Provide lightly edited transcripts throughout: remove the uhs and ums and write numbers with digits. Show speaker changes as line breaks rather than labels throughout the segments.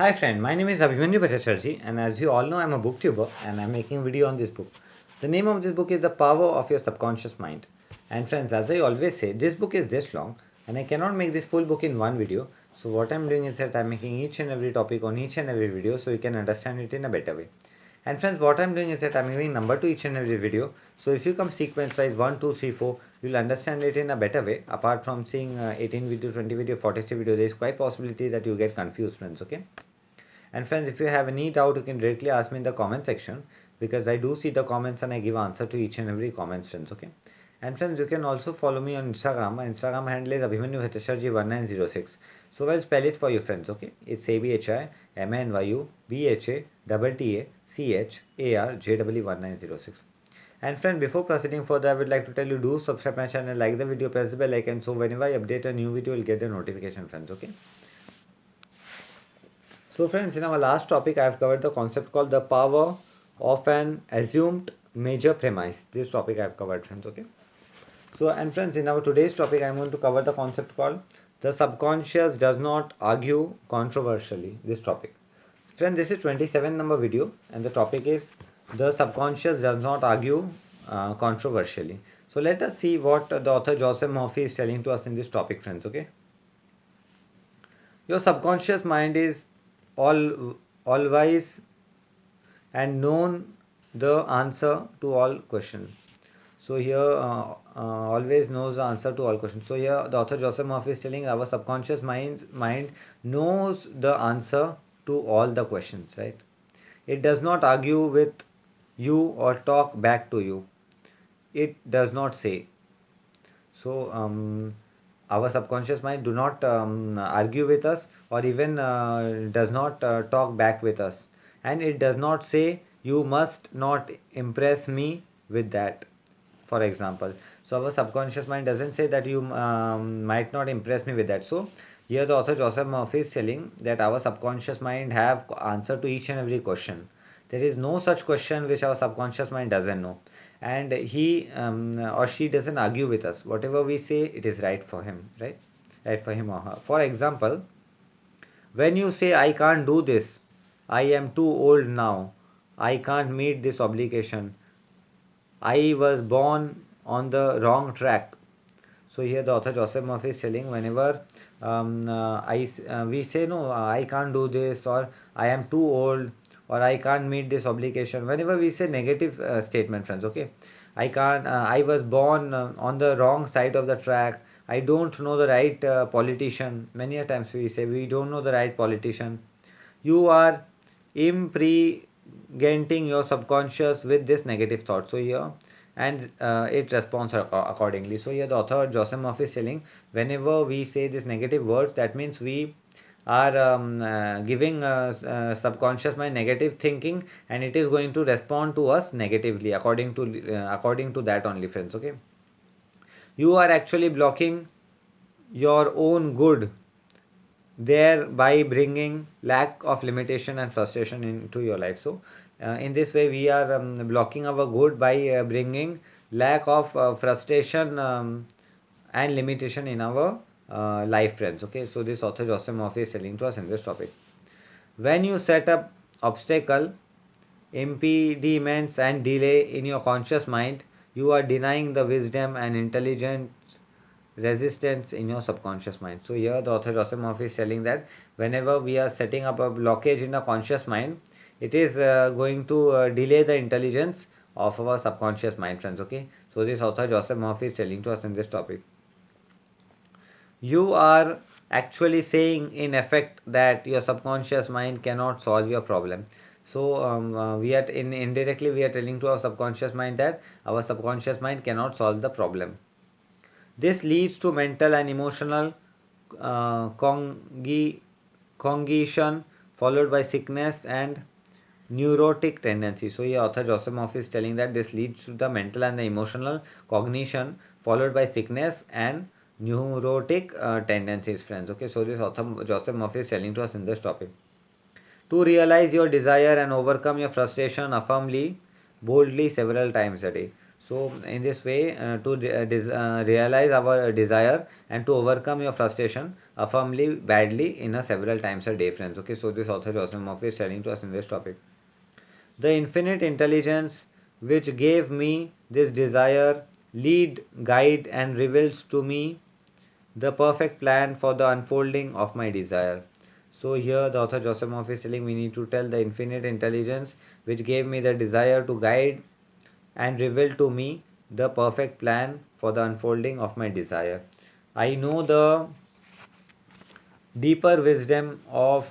Hi friend, my name is Abhimanyu Bhattacharjee and as you all know I'm a booktuber and I'm making a video on this book. The name of this book is The Power of Your Subconscious Mind. And friends, as I always say, this book is this long and I cannot make this full book in one video. So what I'm doing is that I'm making each and every topic on each and every video so you can understand it in a better way. And friends, what I'm doing is that I'm giving number to each and every video. So if you come sequence wise 1, 2, 3, 4, you'll understand it in a better way. Apart from seeing 18 video, 20 video, 43 video, there is quite possibility that you get confused friends, okay? And friends, if you have any doubt, you can directly ask me in the comment section because I do see the comments and I give answer to each and every comments, friends. Okay. And friends, you can also follow me on Instagram. My Instagram handle is Abhimanyu Bhattacharjee 1906. So I'll spell it for you, friends. Okay. It's ABHIMANYUBHATTACHARJEE1906. And friend, before proceeding further, I would like to tell you do subscribe my channel, like the video, press the bell icon so whenever I update a new video, you'll get a notification, friends. Okay. So friends, in our last topic, I have covered the concept called the power of an assumed major premise. This topic I have covered, friends. Okay. So, and friends, in our today's topic, I am going to cover the concept called the subconscious does not argue controversially. This topic. Friends, this is 27 number video, and the topic is the subconscious does not argue controversially. So let us see what the author Joseph Murphy is telling to us in this topic, friends. Okay. Your subconscious mind is all wise and known the answer to all questions. So here always knows the answer to all questions. So here the author Joseph Murphy is telling our subconscious mind knows the answer to all the questions, right? It does not argue with you or talk back to you. It does not say. So our subconscious mind do not argue with us or even does not talk back with us, and it does not say you must not impress me with that, for example. So our subconscious mind doesn't say that you might not impress me with that. So here the author Joseph Murphy is telling that our subconscious mind have answer to each and every question. There is no such question which our subconscious mind doesn't know, and he or she doesn't argue with us. Whatever we say, it is right for him, right for him or her. For example, when you say I can't do this, I am too old now, I can't meet this obligation, I was born on the wrong track. So here the author Joseph Murphy is telling whenever we say no, I can't do this, or I am too old, or I can't meet this obligation. Whenever we say negative statement, friends, okay, I can't. I was born on the wrong side of the track. I don't know the right politician. Many a times we say we don't know the right politician. You are impregnating your subconscious with this negative thought. So here and it responds accordingly. So here the author Joseph Murphy is telling whenever we say these negative words, that means we are giving subconscious mind negative thinking, and it is going to respond to us negatively according to that only, friends. Okay, you are actually blocking your own good, thereby bringing lack of limitation and frustration into your life. So in this way we are blocking our good by bringing lack of frustration and limitation in our life, friends. Okay, so this author Joseph Murphy is telling to us in this topic. When you set up obstacle, impediments and delay in your conscious mind, you are denying the wisdom and intelligence resistance in your subconscious mind. So here the author Joseph Murphy is telling that whenever we are setting up a blockage in the conscious mind, it is going to delay the intelligence of our subconscious mind, friends. Okay, so this author Joseph Murphy is telling to us in this topic. You are actually saying in effect that your subconscious mind cannot solve your problem. So we are indirectly we are telling to our subconscious mind that our subconscious mind cannot solve the problem. This leads to mental and emotional congestion, followed by sickness and neurotic tendency. So here author Joseph Murphy is telling that this leads to the mental and the emotional cognition, followed by sickness and neurotic tendencies, friends. Okay, so this author Joseph Murphy is telling to us in this topic. To realize your desire and overcome your frustration, affirmly, boldly, several times a day. So in this way, to realize our desire and to overcome your frustration, affirmly badly in a several times a day, friends. Okay, so this author Joseph Murphy is telling to us in this topic. The infinite intelligence which gave me this desire lead, guide, and reveals to me the perfect plan for the unfolding of my desire. So here the author Joseph Murphy is telling we need to tell the infinite intelligence which gave me the desire to guide and reveal to me the perfect plan for the unfolding of my desire. I know the deeper wisdom of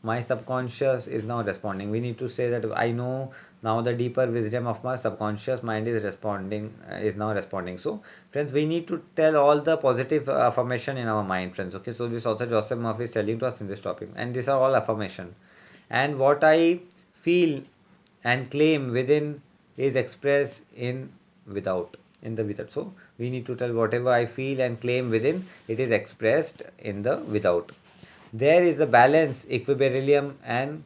my subconscious is now responding. We need to say that I know now the deeper wisdom of my subconscious mind is responding, is now responding. So friends, we need to tell all the positive affirmation in our mind, friends. Okay, so this author Joseph Murphy is telling to us in this topic, and these are all affirmation. And what I feel and claim within is expressed in without, in the without. So we need to tell whatever I feel and claim within, it is expressed in the without. There is a balance, equilibrium, and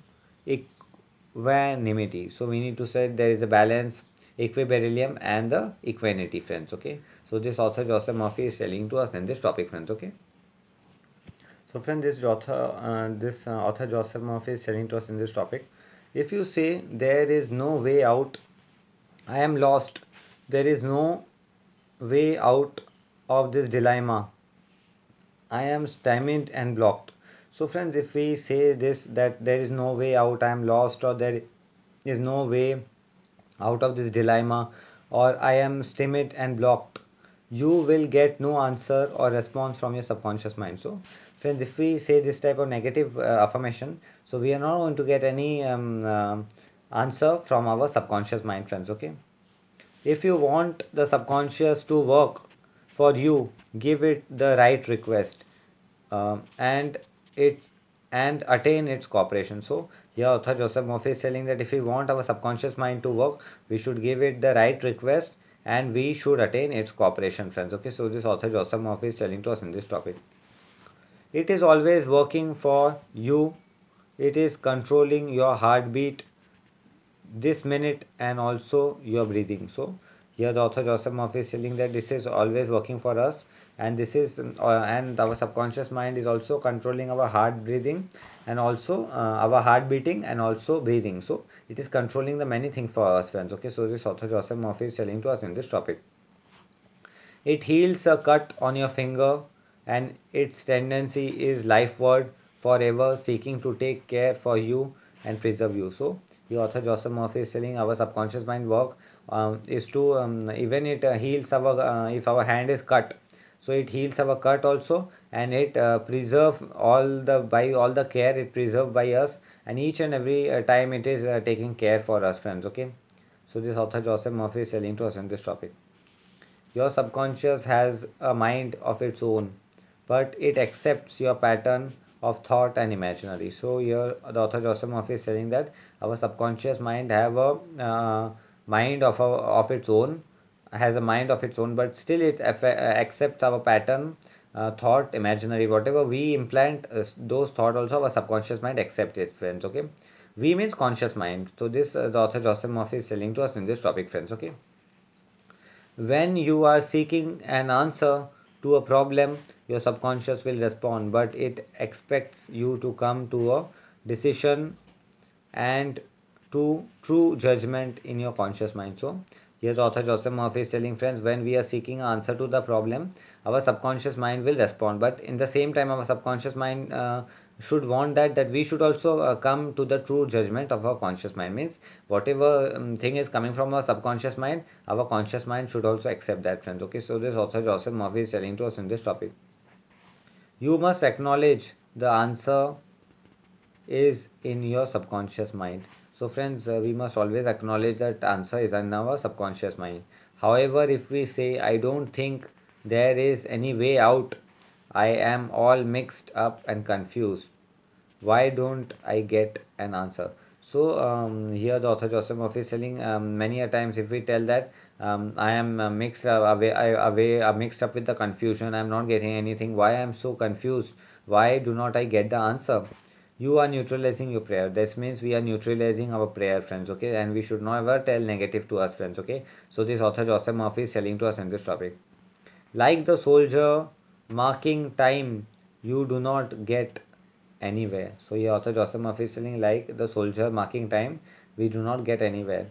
equanimity. So we need to say there is a balance, equilibrium, and the equanimity, friends. Okay, so this author Joseph Murphy is telling to us in this topic, friends. Okay, so friends, this author Joseph Murphy is telling to us in this topic. If you say there is no way out, I am lost, there is no way out of this dilemma, I am stymied and blocked. So, friends, if we say this, that there is no way out, I am lost, or there is no way out of this dilemma, or I am stymied and blocked, you will get no answer or response from your subconscious mind. So, friends, if we say this type of negative affirmation, so we are not going to get any answer from our subconscious mind, friends. Okay, if you want the subconscious to work for you, give it the right request, and it and attain its cooperation. So here author Joseph Murphy is telling that if we want our subconscious mind to work, we should give it the right request and we should attain its cooperation, friends. Okay, so this author Joseph Murphy is telling to us in this topic. It is always working for you. It is controlling your heartbeat this minute and also your breathing. So here the author Joseph Murphy is telling that this is always working for us, and this is and our subconscious mind is also controlling our heart breathing and also our heart beating and also breathing. So it is controlling the many things for us, friends. Okay, so this author Joseph Murphy is telling to us in this topic. It heals a cut on your finger, and its tendency is lifeward, forever seeking to take care for you and preserve you. So, the author Joseph Murphy is telling our subconscious mind work is to even it heals our if our hand is cut, so it heals our cut also, and it preserve all the by all the care it preserved by us, and each and every time it is taking care for us, friends. Okay, so this author Joseph Murphy is telling to us on this topic. Your subconscious has a mind of its own, but it accepts your pattern of thought and imaginary. So here the author Joseph Murphy is telling that our subconscious mind have a of its own, has a mind of its own, but still it accepts our pattern, thought, imaginary. Whatever we implant, those thought also our subconscious mind accept it, friends. Okay, we means conscious mind. So this the author Joseph Murphy is telling to us in this topic, friends. Okay, when you are seeking an answer to a problem, your subconscious will respond, but it expects you to come to a decision and to true judgment in your conscious mind. So, here the author Joseph Murphy is telling, friends, when we are seeking an answer to the problem, our subconscious mind will respond, but in the same time, our subconscious mind should want that we should also come to the true judgment of our conscious mind. Means whatever thing is coming from our subconscious mind, our conscious mind should also accept that, friends. Okay, so this author Joseph Murphy is telling to us in this topic. You must acknowledge the answer is in your subconscious mind. So friends, we must always acknowledge that answer is in our subconscious mind. However, if we say I don't think there is any way out, I am all mixed up and confused, why don't I get an answer? So here the author Joseph Murphy is telling many a times if we tell that I am mixed mixed up with the confusion, I am not getting anything, why I am so confused, why do not I get the answer? You are neutralizing your prayer. This means we are neutralizing our prayer, friends. Okay, and we should never tell negative to us, friends. Okay, so this author Joseph Murphy is telling to us in this topic. Like the soldier marking time you do not get anywhere. So here author Joseph Murphy is telling, like the soldier marking time, we do not get anywhere.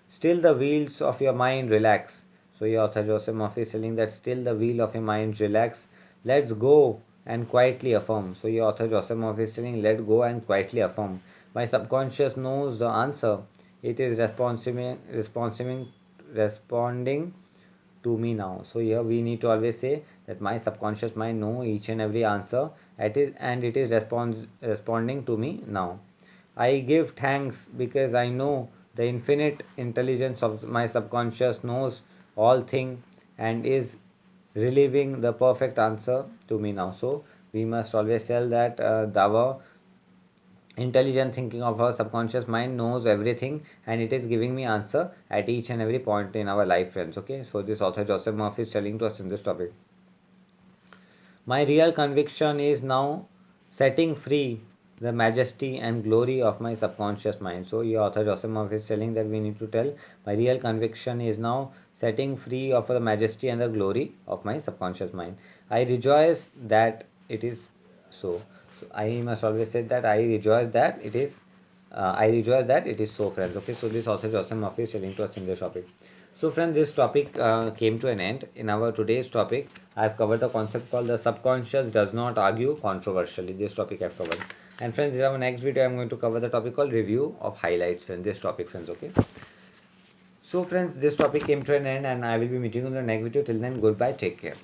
Still the wheels of your mind relax. So here author Joseph Murphy is telling that still the wheel of your mind relax. Let's go and quietly affirm. So here author Joseph Murphy is telling, let go and quietly affirm. My subconscious knows the answer. It is responding to me now. So here we need to always say that my subconscious mind know each and every answer and it is responding to me now. I give thanks because I know the infinite intelligence of my subconscious knows all things and is relieving the perfect answer to me now. So we must always tell that our intelligent thinking of our subconscious mind knows everything and it is giving me answer at each and every point in our life, friends. Okay, so this author Joseph Murphy is telling to us in this topic. My real conviction is now setting free the majesty and glory of my subconscious mind. So here author Joseph Murphy is telling that we need to tell my real conviction is now setting free of the majesty and the glory of my subconscious mind. I rejoice that it is so. So I must always say that I rejoice that it is. I rejoice that it is so, friends. Okay, so this author Joseph Murphy is telling to us in this topic. So friends, this topic came to an end. In our today's topic, I have covered the concept called the subconscious does not argue controversially. This topic I have covered. And friends, in our next video, I am going to cover the topic called review of highlights, friends. This topic, friends, okay. So friends, this topic came to an end and I will be meeting you in the next video. Till then, goodbye, take care.